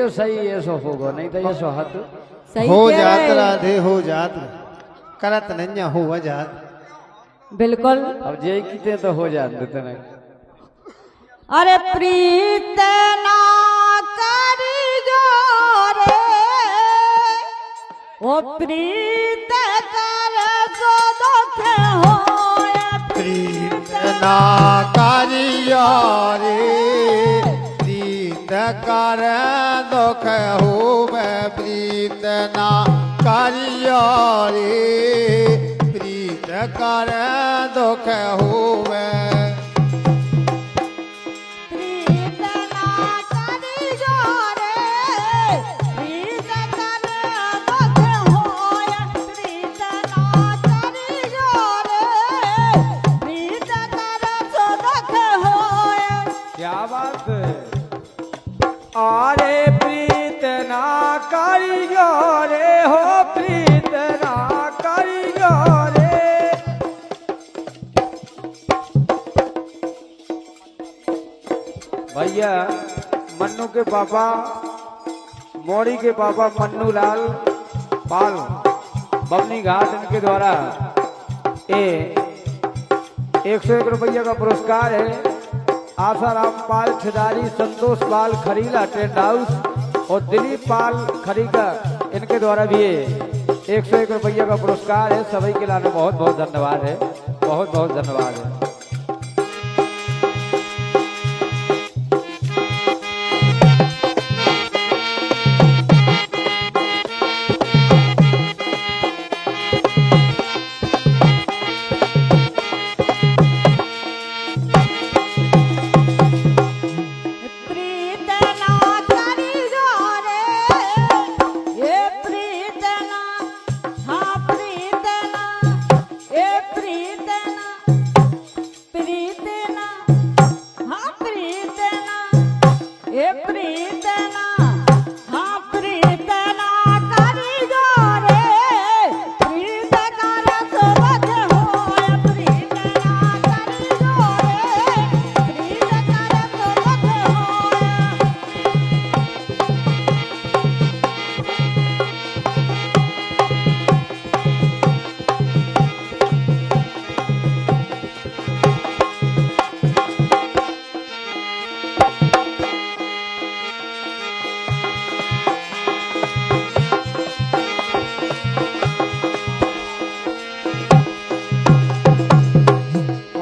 जो सही ऐसो होगा, नहीं तो ये सो हत हो जात राधे हो जात करत नन्या हो जात। बिल्कुल। अब जे किते तो हो जात देते नहीं। अरे प्रीत ना करी जो रे, ओ प्रीत कर सो दुख होए। प्रीत ना करिया रे, प्रीत कर दुख होवे। प्रीत ना करिया रे, प्रीत कर दुख होवे। प्रीत ना करी जो रे, प्रीत कर दुख होए। प्रीत ना करी जो रे, प्रीत कर सो दुख होए। क्या बात है। अरे प्रीत ना करियो रे, हो प्रीत ना करियो रे। भैया मन्नू के पापा, मोड़ी के पापा मन्नू लाल पाल बमनी घाट, इनके द्वारा ये 101 रुपया का पुरस्कार है। आसाराम पाल ठेदारी, संतोष पाल खरीला टेंट हाउस और दिलीप पाल खरीका, इनके द्वारा भी 101 रुपया का पुरस्कार है। सभी के लाने बहुत बहुत धन्यवाद है, बहुत बहुत धन्यवाद है। प्रीत ना करी जो रे, ये प्रीत ना, हाँ प्रीत ना, ये प्रीत ना, प्रीत ना, हाँ प्रीत ना, ये प्रीत ना, हाँ प्रीत ना करी जो रे, प्रीत कर सो दुख होए। प्रीत ना करी जो रे, प्रीत कर सो दुख होए।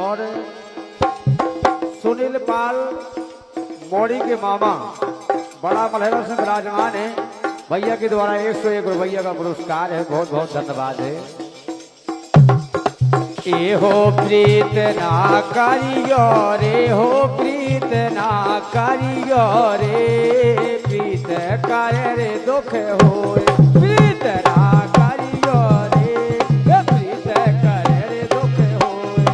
और सुनील पाल मोड़ी के मामा बड़ा मलहरा सिंह विराजमान है, भैया के द्वारा 101 रुपया का पुरस्कार है। बहुत बहुत धन्यवाद है। ए हो प्रीत ना करियो रे, हो प्रीत ना करियो रे, प्रीत कर रे दुख होए। प्रीत ना करियो रे, प्रीत कर रे दुख होए।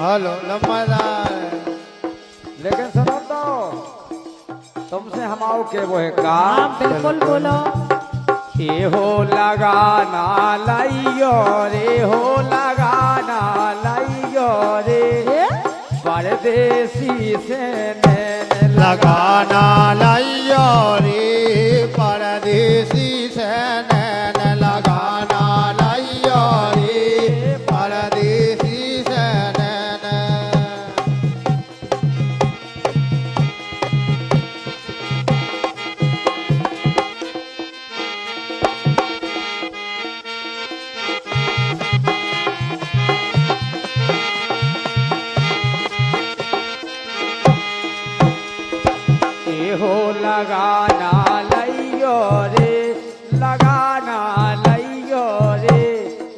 हेलो लम्बादार। लेकिन सुनो तो, तुमसे हम आओ के वो है हाँ काम। बिल्कुल बोलो। ए हो लगाना लाइयो रे, हो लगाना लाइयो रे, ये परदेसी से नैन लगाना लाइयो रे, परदेसी से नैन लगाना लाइयो रे, परदेसी से नैन। ए हो लगाना लाइयो रे, लगाना लाइयो रे,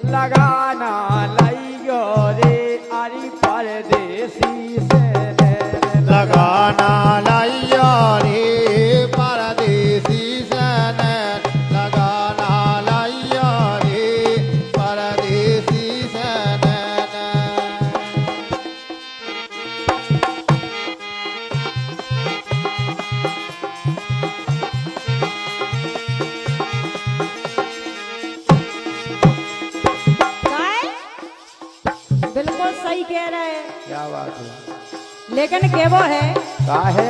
लगाना लाइयो रे, अरे परदेसी से नैन लगाना लाइयो रे, परदेसी से नैन लगाना लाइयो रे, परदेसी से नैन। लेकिन के वो है काहे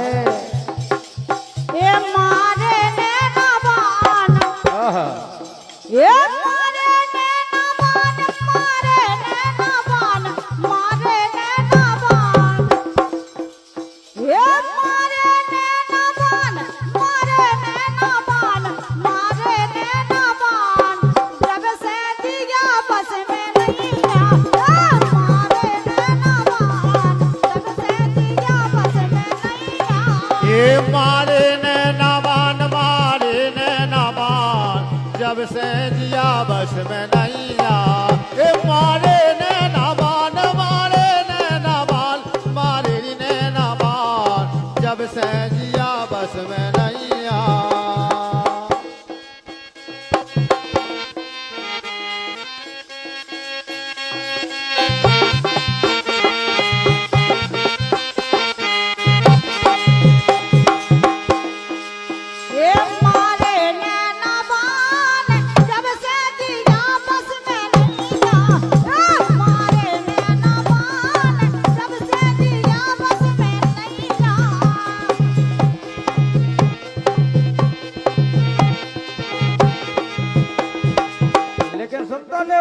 ये मारे नैना बान आहा, ये मारे नैना बान मारे नैना बान मारे नैना बान ये मारे नैना बान मारे नैना बान मारे नैना बान जब से दिया बस में नहीं आ मारे नैना बान जब से दिया बस में नहीं आ ये मारे नैनाबान जब से जिया बस में नहीं आ ये मारे नैनाबान मारे नैनाबान जब से जिया बस में नहीं आ ये मारे नैना बान जब से दिया बस में नहीं आ ये मारे नैना बान जब से दिया बस में नहीं आ लेकिन सुनता ले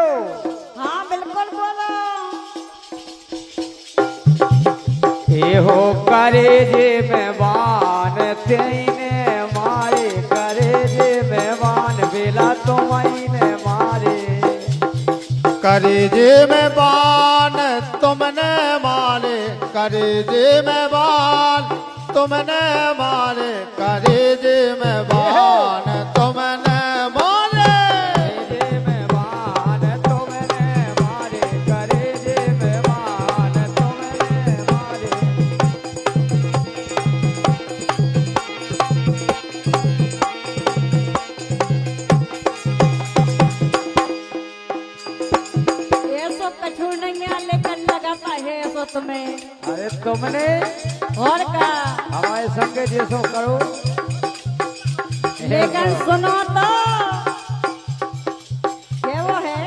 हाँ बिल्कुल बोलो ए हो करे जे मेहमान तेने मारे करे जे मेहमान बेला तो महीने मारे करे जे में बान तुमने मारे करे जे में बान तुमने मारे करे जे में बान तुमने मारे जे मेहमान तुमने मारे करे जे मेहमान तुमने मारे ये सब कछु नहीं है लेकिन लगाता है ये सब तुम्हें अरे तुमने और का हमारे संग जैसो करो लेकिन सुनो तो ये वो है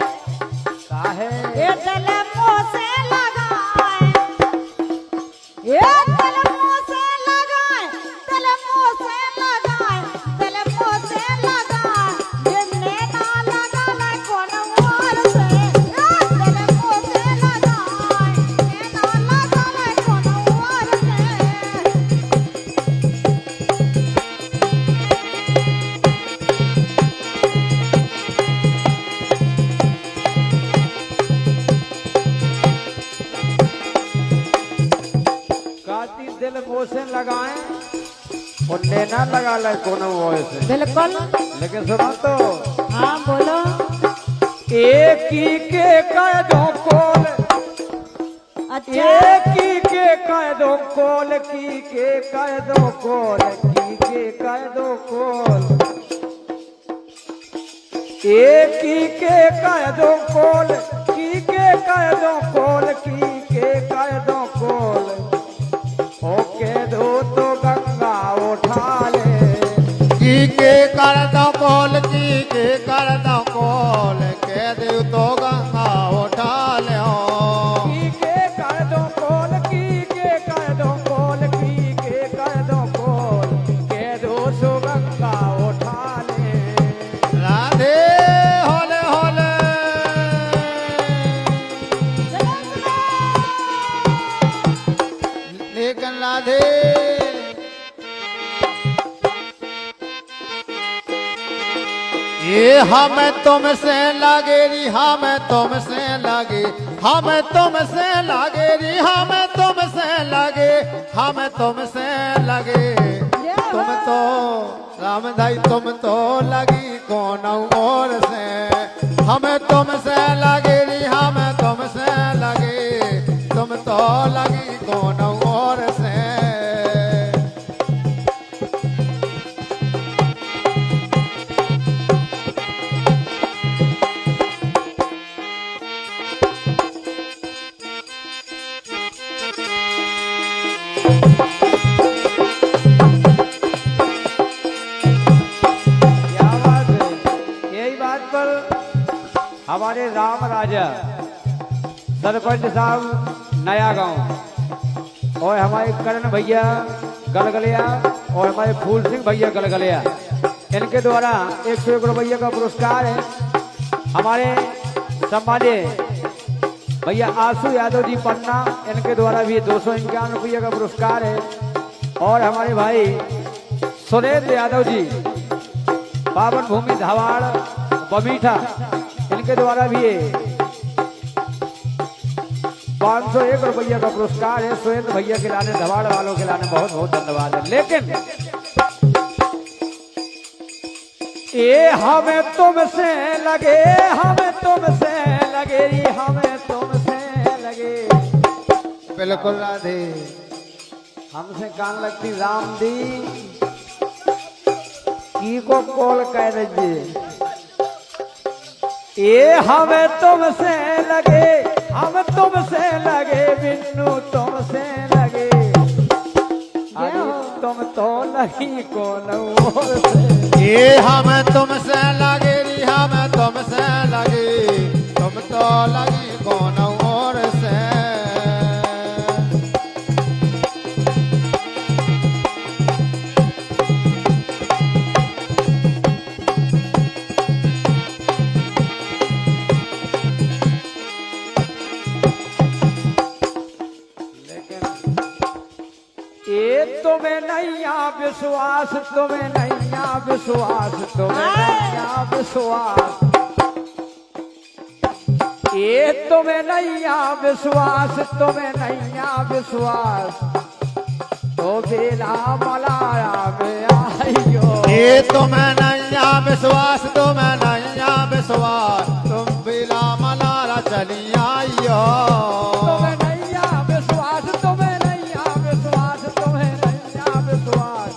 काहे ये दिल मुँह से लगाए ये दिल मुँह से लगाए दिल मुँह से लगाए दिल मुँह से लगाए जिसने ना लगा ना कौन और से ये दिल मुँह से लगाए ये ना लगा ना कौन और से काती दिल मोसे लगाए और लेना लगा ले कोनो वो से बिल्कुल लेकिन सुनो तो हाँ बोलो एक ही के कदों कोल अच्छा एक ही के कदों कोल की के कदों कोल की के कदों कोल एक ही के कदों कोल की के कदों कोल की के कदों कोल ओके दो तो गंगा उठा ले की के कर दो कोल की के कर दो कोल के दे तो गंगा उठा ले की के कर दो कोल की के कर दो कोल की के कर दो कोल के दो सो गंगा उठा ले राधे होले होले लेकिन राधे ये हमें तुमसे लागे री हमें तुमसे लागे हमें तुमसे लागे री हमें तुमसे लागे हमें तुमसे लगे तुम तो राम दाई तुम तो लगी कौन और से हमें तुमसे लगे री हमें तुमसे लगे तुम तो लगी कौन और से क्या बात है यही बात पर हमारे राम राजा सरपंच साहब नया गांव और हमारे करण भैया गलगलिया और हमारे फूल सिंह भैया गलगलिया, इनके द्वारा 101 रुपये का पुरस्कार है। हमारे सम्मानीय भैया आशु यादव जी पन्ना, इनके द्वारा भी 251 रुपये का पुरस्कार है। और हमारे भाई सुरेंद्र यादव जी पावन भूमि धावाड़ बमीठा, इनके द्वारा भी 501 रुपये का पुरस्कार है। सुरेंद्र भैया के लाने, धवाड़ वालों के लाने बहुत बहुत धन्यवाद है। लेकिन ये हमें तुमसे लगे, हमें तुमसे लगे, हमें तुमसे लगे। बिल्कुल राधे। हमसे कान लगती राम दी की को कॉल कर दीजिए। ये हमें तुमसे लगे, हम तुमसे लगे, बिन्नू तुमसे लगे। अरे तुम तो लगी कौन और से। ये हमें तुमसे लगे री, हमें तुमसे लगे, तुम तो लगी कौन और से। तुम्हें नैया विश्वास, तुम्हें नैया विश्वास, तुम्हें नैया विश्वास। ये तुम्हें नैया विश्वास, तुम्हें नैया विश्वास, तो बेला मलाया में आइयो। ये तुम्हें नैया विश्वास, तुम्हें नैया विश्वास, तुम बिला मलारा चली आइयो। तुम्हें नैया विश्वास, तुम्हें नैया विश्वास, तुम्हें नैया विश्वास,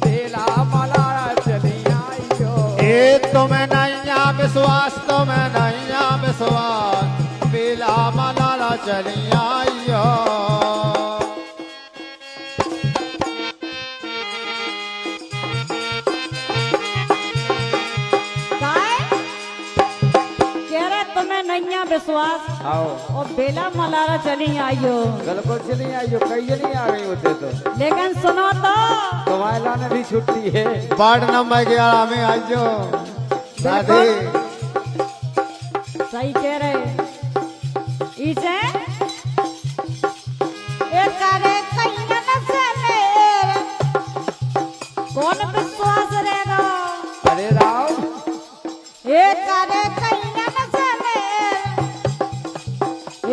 बेला मलाया चली आइयो। ये तुम्हें नैया विश्वास, तुम्हें नैया विश्वास, बिला मलारा चली आइयो। नैया विश्वास आओ और बेला मलारा चली आइयो। बिल्कुल चली आइयो, कई नहीं आ गई होते तो। लेकिन सुनो तो तुम्हारे लाने भी छुट्टी है। वार्ड नंबर 11 में आइयो। राधे सही कह रहे। इसे एक करे कैयन से मेरे कौन विश्वास रहेगा। अरे राम एक करे कैयन से मेरे,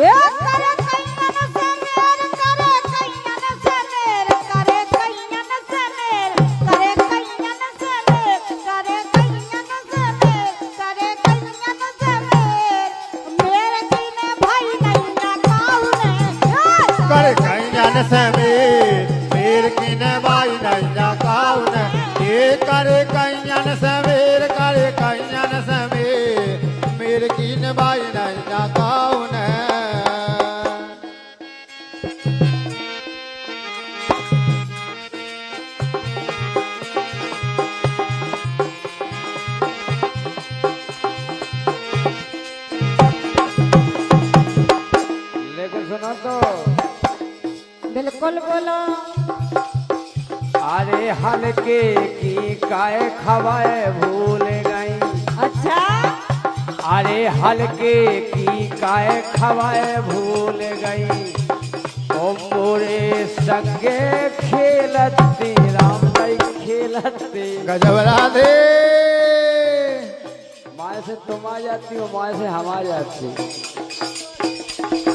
एक करे कैयन से मेरे, करे कैयन से मेरे, करे कैयन से मेरे, करे कैयन से मेरे, करे कैयन से मेरे, करे कैयन से मेरे कीने भाई नैया काहुने। कर कैयन से मेर कीने भाई नैया काहुने। ये करे कैयन से मेर, करे कैयन से मेर कीने भाई नैया काहुने। लेकिन सुनो तो। बिल्कुल बोलो। अरे हल्के की काय खवाए भूल गई। अच्छा अरे हल्के की काय खवाए भूल गई। ओ मोरे संगे खेलती राम भाई खेलती। गजब राधे। माए से तुम आ जाती हो, माए से हम आ जाती।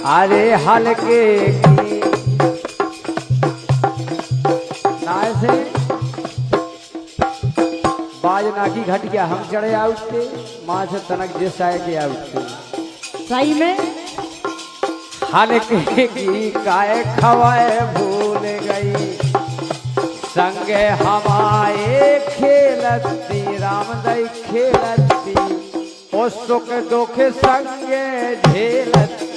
अरे हल्के की नाय से बाज नाकी घट गया, हम चढ़े आउटते। माँ से तनक जिस आए के आउटते। सही में हल्के की काय खवाए भूल गई। संगे हमारे खेलती राम दई खेलती। ओ सुख दुख संगे झेलती।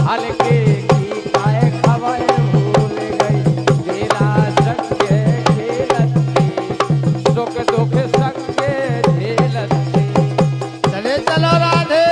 हल्के की काय खवाए भूल गई। बेला संगे खेलती, सुख दुख संगे झेलती। चले चलो राधे।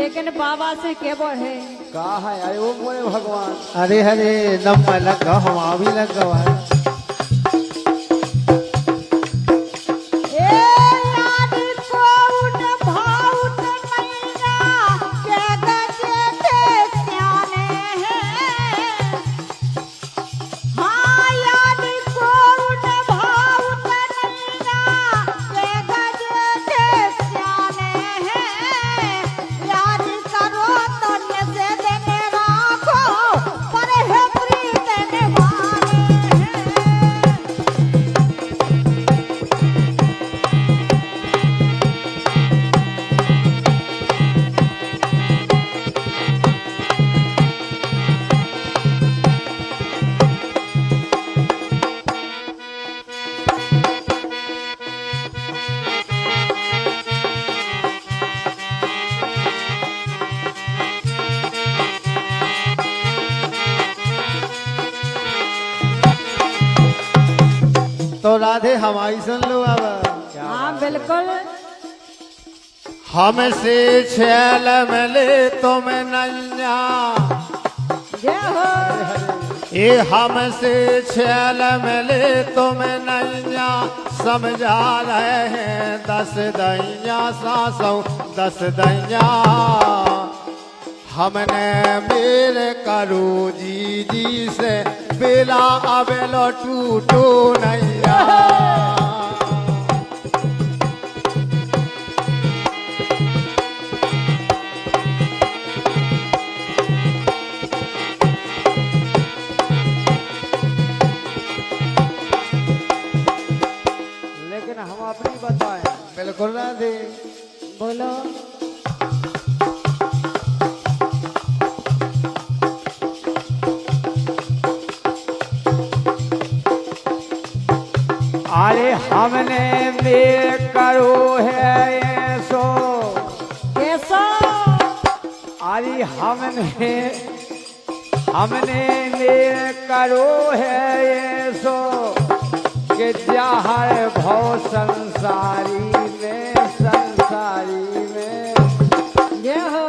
लेकिन बाबा से के है कहा है अरे वो मोरे भगवान अरे हरे नम लगा हम भी लगा ए याद को उठ भाउट मैना के गजे थे सियाने हैं हाँ याद को उठ भाउट मैना के गजे थे सियाने हैं याद करो तन्य से देने राखो पर है प्रीत देने वाले हैं तो राधे हमारी सुन लो अब हाँ बिल्कुल हमसे छैल मिले तुम नैया जय हो ये हमसे छैल मिले तुम नैया समझा रहे हैं 10 दैया सासों 10 दैया हमने मेरे करो जी से बेला अबेलो टूटो नैया लेकिन हम अपनी बताएं बिल्कुल राधे बोलो अरे हमने में करो है ये सो कैसा अरे हमने में करो है ये सो कि जहर भव संसारी में जय हो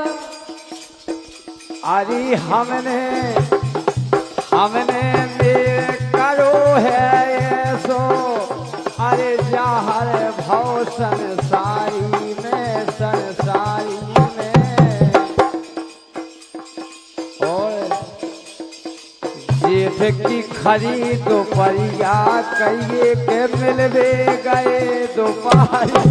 अरे हमने में करो है ये सो अरे जहर भव संसारी में और जेठ की खरीद दोपहरिया कहिए के मिलवे गए दोपहरी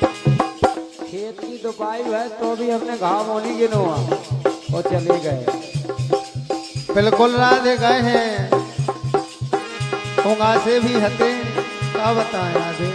खेत की दोपाई है तो भी हमने घाव होनी गिनोआ और चले गए बिल्कुल राधे गए हैं होगा से भी हते क्या बताएं राधे